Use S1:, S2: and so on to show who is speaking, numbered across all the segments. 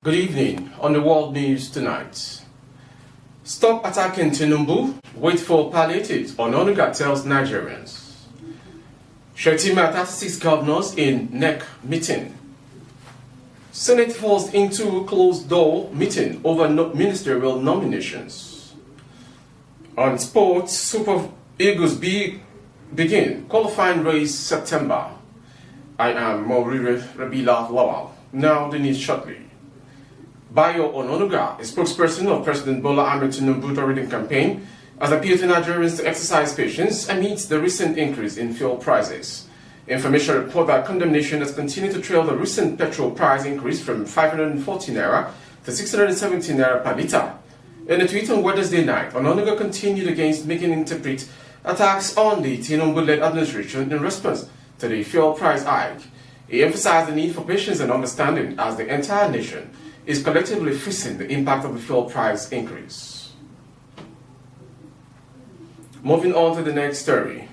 S1: Good evening. On the world news tonight. Stop attacking Tinubu. Wait for palliatives. Ononuga tells Nigerians. Shetima 36 governors in NEC meeting. Senate forced into closed-door meeting over ministerial nominations. On sports, Super Eagles begin qualifying race September. I am Maurire Rabila Lawal. Now the news shortly. Bayo Ononuga, a spokesperson of President Bola Ahmed Tinubu's reading campaign, has appealed to Nigerians to exercise patience amidst the recent increase in fuel prices. Information report that condemnation has continued to trail the recent petrol price increase from 540 naira to 670 naira per litre. In a tweet on Wednesday night, Ononuga continued against making interpret attacks on the Tinubu-led administration in response to the fuel price hike. He emphasized the need for patience and understanding as the entire nation is collectively facing the impact of the fuel price increase. Moving on to the next story.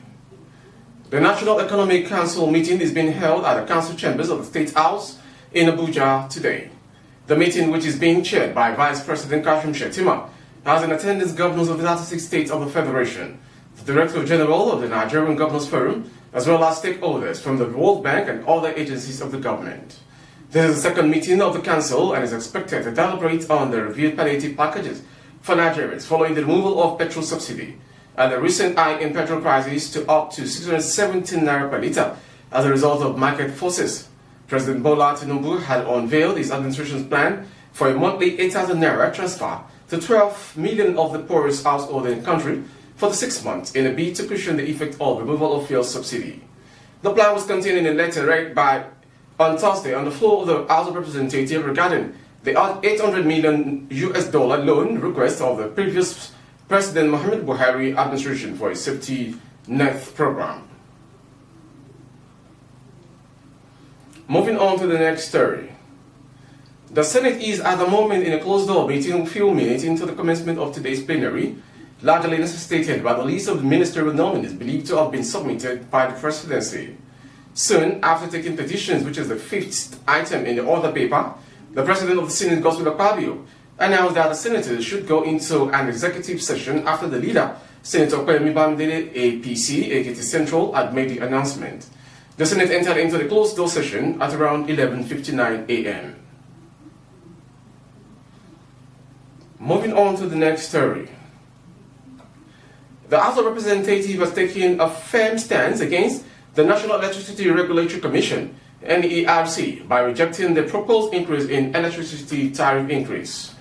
S1: The National Economic Council meeting is being held at the council chambers of the State House in Abuja today. The meeting, which is being chaired by Vice President Kashim Shettima, has in attendance governors of the 36 states of the Federation, the Director General of the Nigerian Governors Forum, as well as stakeholders from the World Bank and other agencies of the government. This is the second meeting of the Council and is expected to deliberate on the reviewed palliative packages for Nigerians following the removal of petrol subsidy and the recent hike in petrol prices to up to 617 naira per litre as a result of market forces. President Bola Tinubu had unveiled his administration's plan for a monthly 8,000 naira transfer to 12 million of the poorest households in the country for the 6 months in a bid to cushion the effect of removal of fuel subsidy. The plan was contained in a letter read on Thursday on the floor of the House of Representatives regarding the $800 million loan request of the previous President Muhammad Buhari administration for a safety net program. Moving on to the next story. The Senate is at the moment in a closed-door meeting a few minutes into the commencement of today's plenary, largely necessitated by the list of ministerial nominees believed to have been submitted by the presidency. Soon after taking petitions, which is the fifth item in the order paper, the President of the Senate, Godswill Akpabio, announced that the senators should go into an executive session after the leader, Senator Kwemi Bamidele, APC, Ekiti Central, had made the announcement. The Senate entered into the closed-door session at around 11:59 a.m. Moving on to the next story. The House of Representatives has taken a firm stance against the National Electricity Regulatory Commission, NERC, by rejecting the proposed increase in electricity tariff increase.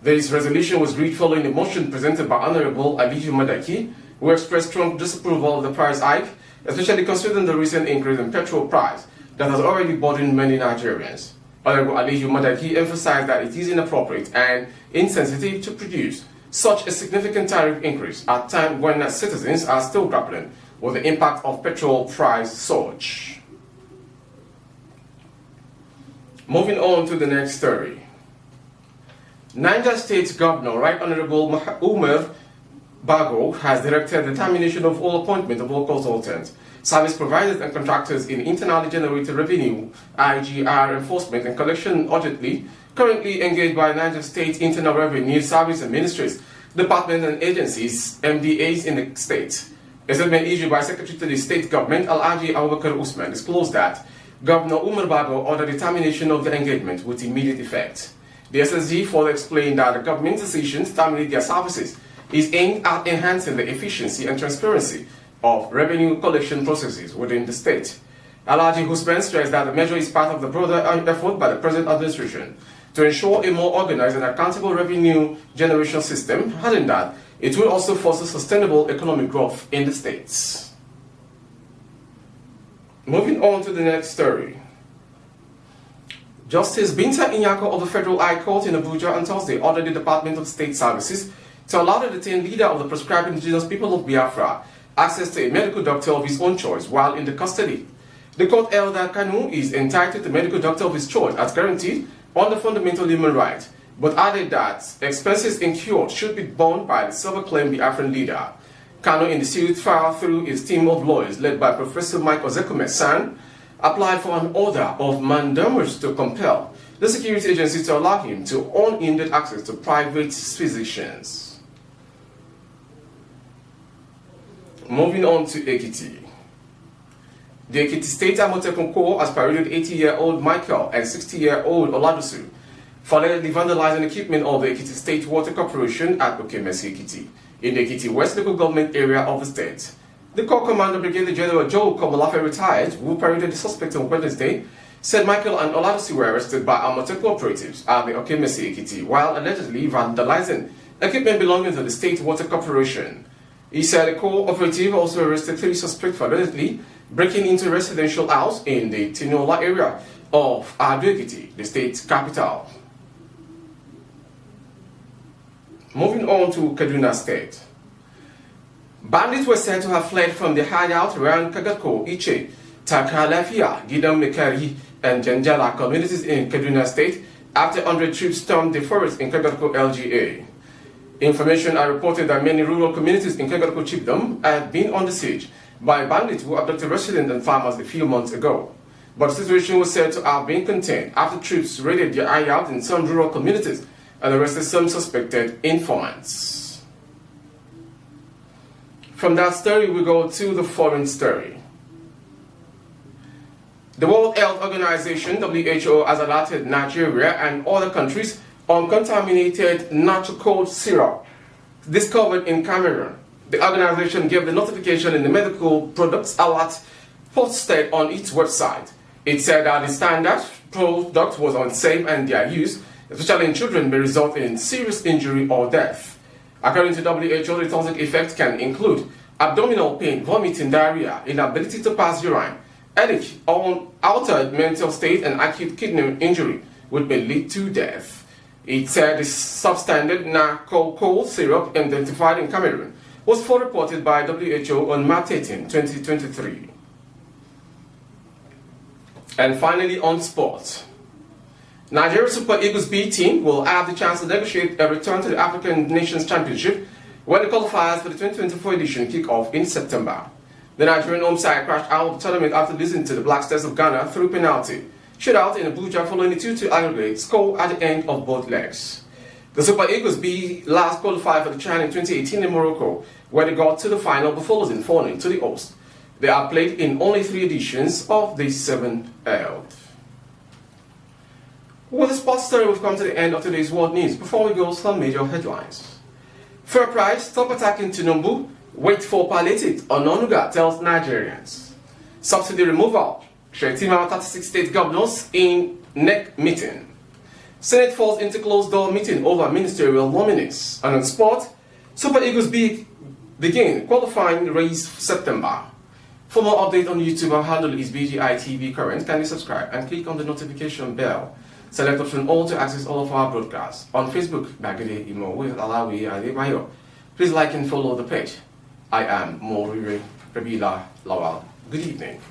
S1: This resolution was read following a motion presented by Honorable Aliju Madaki, who expressed strong disapproval of the price hike, especially considering the recent increase in petrol price that has already burdened many Nigerians. Honorable Aliju Madaki emphasized that it is inappropriate and insensitive to produce such a significant tariff increase at a time when citizens are still grappling with the impact of petrol price surge. Moving on to the next story. Niger State Governor, Right Honorable Umar Bago, has directed the termination of all appointment of all consultants, service providers and contractors in internally generated revenue, IGR enforcement and collection urgently, currently engaged by Niger State Internal Revenue Service Administrators, departments and agencies, MDAs in the state. A statement issued by Secretary to the State Government, Alhaji Abubakar Usman, disclosed that Governor Umar Bago ordered the termination of the engagement with immediate effect. The SSG further explained that the government's decision to terminate their services is aimed at enhancing the efficiency and transparency of revenue collection processes within the state. Alhaji Usman stressed that the measure is part of the broader effort by the present administration to ensure a more organized and accountable revenue generation system, adding that it will also foster sustainable economic growth in the states. Moving on to the next story. Justice Binta Inyako of the Federal High Court in Abuja on Thursday ordered the Department of State Services to allow the detained leader of the proscribed indigenous people of Biafra access to a medical doctor of his own choice while in the custody. The court held that Kanu is entitled to a medical doctor of his choice as guaranteed under fundamental human rights, but added that expenses incurred should be borne by the self-acclaimed Biafran leader. Kanu, in the suit filed through his team of lawyers led by Professor Mike Ozekume San, applied for an order of mandamus to compel the security agency to allow him to unhindered access to private physicians. Moving on to Ekiti. The Ekiti State Amotekun Corps has paraded 80-year-old Michael and 60-year-old Oladusu for allegedly vandalizing equipment of the Ekiti State Water Corporation at Okemesi, Ekiti, in the Ekiti West local government area of the state. The Corps Commander Brigadier General Joe Komolafe, retired, who paraded the suspect on Wednesday, said Michael and Oladusu were arrested by Amotekun operatives at the Okemesi, Ekiti while allegedly vandalizing equipment belonging to the State Water Corporation. He said the Corps operative also arrested 3 suspects for allegedly breaking into a residential house in the Tinola area of Ekiti, the state capital. Moving on to Kaduna State. Bandits were said to have fled from the hideout around Kagatko, Iche, Takalafia, Gidam Mekari, and Janjala communities in Kaduna State after 100 troops stormed the forest in Kagatko LGA. Information are reported that many rural communities in Kagatko Chiefdom had been under siege by bandits who abducted residents and farmers a few months ago. But the situation was said to have been contained after troops raided the hideout in some rural communities and arrested some suspected informants. From that story, we go to the foreign story. The World Health Organization, WHO, has alerted Nigeria and other countries on contaminated natural cold syrup discovered in Cameroon. The organization gave the notification in the medical products alert posted on its website. It said that the standard product was unsafe and their use, especially in children, may result in serious injury or death. According to WHO, the toxic effects can include abdominal pain, vomiting, diarrhea, inability to pass urine, headache, altered mental state, and acute kidney injury, which may lead to death. It said the substandard cold syrup identified in Cameroon was first reported by WHO on March 18, 2023. And finally, on sports. Nigeria Super Eagles B team will have the chance to negotiate a return to the African Nations Championship when the qualifiers for the 2024 edition kick off in September. The Nigerian home side crashed out of the tournament after losing to the Black Stars of Ghana through penalty shootout in Abuja following the 2-2 aggregate score at the end of both legs. The Super Eagles B last qualified for the Chan in 2018 in Morocco, where they got to the final before losing 4-0 to the host. They are played in only 3 editions of the 7 held. With the sports story, we've come to the end of today's world news. Before we go, some major headlines. Fair price, stop attacking Tinubu, wait for palliative, Ononuga tells Nigerians. Subsidy removal, Shetima 36 state governors in NEC meeting. Senate falls into closed-door meeting over ministerial nominees. And on sport, Super Eagles begin qualifying race September. For more updates on YouTube, our handle is BGITV Current. Kindly subscribe and click on the notification bell. Select option all to access all of our broadcasts. On Facebook, Bagede Imo with Alawi Adebayo. Please like and follow the page. I am Morire Rabila Lawal. Good evening.